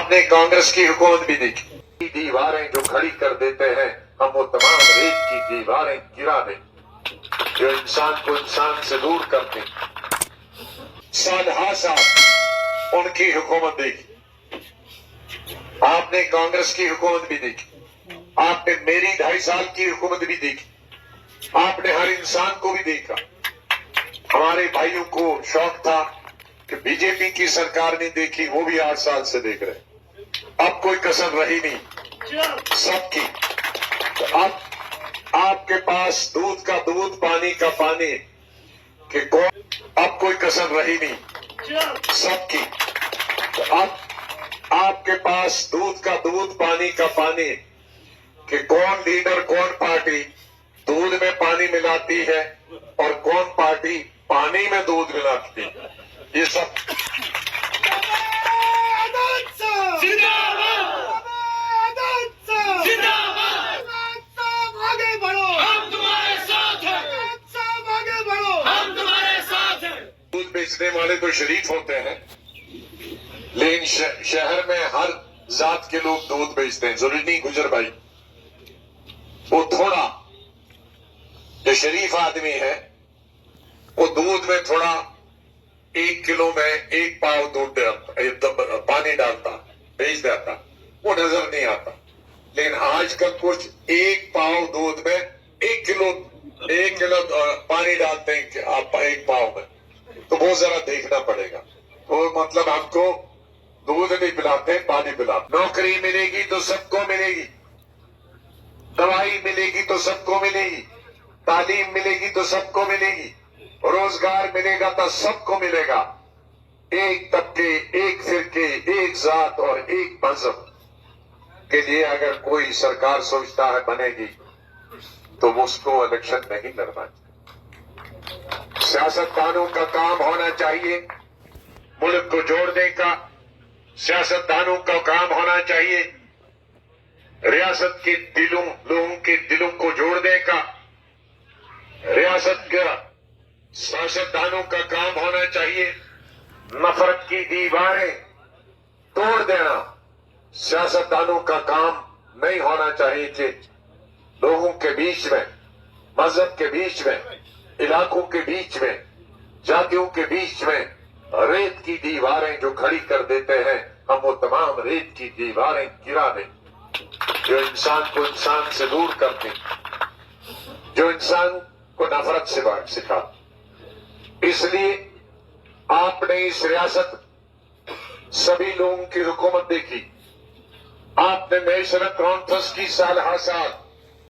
आपने कांग्रेस की हुकूमत भी देखी, दीवारें जो खड़ी कर देते हैं हम वो तमाम रेत की दीवारें गिरा दें जो इंसान को इंसान से दूर करते। साल साहब उनकी हुकूमत देखी, आपने कांग्रेस की हुकूमत भी देखी, आपने मेरी 2.5 साल की हुकूमत भी देखी, आपने हर इंसान को भी देखा। हमारे भाइयों को शौक था कि बीजेपी की सरकार ने देखी, वो भी 8 साल से देख रहे। अब कोई कसर रही नहीं सबकी। तो अब आपके पास दूध का दूध पानी का पानी कि कौन, अब कोई कसर रही नहीं सबकी। तो अब आपके पास दूध का दूध पानी का पानी कि कौन लीडर कौन पार्टी दूध में पानी मिलाती है और कौन पार्टी पानी में दूध मिलाती है, ये सब आगे बढ़ो, हम तुम्हारे साथ हैं। सब आगे बढ़ो, हम तुम्हारे साथ हैं। दूध बेचने वाले तो शरीफ होते हैं, लेकिन शहर में हर जात के लोग दूध बेचते हैं। जरूरी नहीं गुजर भाई, वो थोड़ा जो शरीफ आदमी है वो दूध में थोड़ा 1 किलो में 1 पाव दूध पानी डालता बेच देता, वो नजर नहीं आता। लेकिन आजकल कुछ 1 पाव दूध में 1 किलो पानी डालते हैं कि आप 1 पाव में, तो वो जरा देखना पड़ेगा। तो मतलब हमको दूध नहीं पिलाते, पानी पिलाते। नौकरी मिलेगी तो सबको मिलेगी, दवाई मिलेगी तो सबको मिलेगी, तालीम मिलेगी तो सबको मिलेगी, रोजगार मिलेगा तो सबको मिलेगा। एक तबके, एक फिरके, एक जात और एक मजहब के लिए अगर कोई सरकार सोचता है बनेगी तो उसको इलेक्शन नहीं लड़ना चाहिए। सियासतदानों का काम होना चाहिए मुल्क को जोड़ने का, सियासतदानों का काम होना चाहिए रियासत के दिलों, लोगों के दिलों को जोड़ने का। रियासत का सियासतदानों का काम होना चाहिए नफरत की दीवारें तोड़ देना। सियासतदानों का काम नहीं होना चाहिए कि लोगों के बीच में, मजहब के बीच में, इलाकों के बीच में, जातियों के बीच में रेत की दीवारें जो खड़ी कर देते हैं हम वो तमाम रेत की दीवारें गिरा दें जो इंसान को इंसान से दूर करते, जो इंसान को नफरत से सिखा। इसलिए आपने इस रियासत सभी लोगों की हुकूमत देखी, आपने मैशरत कॉन्फ्रेंस की साल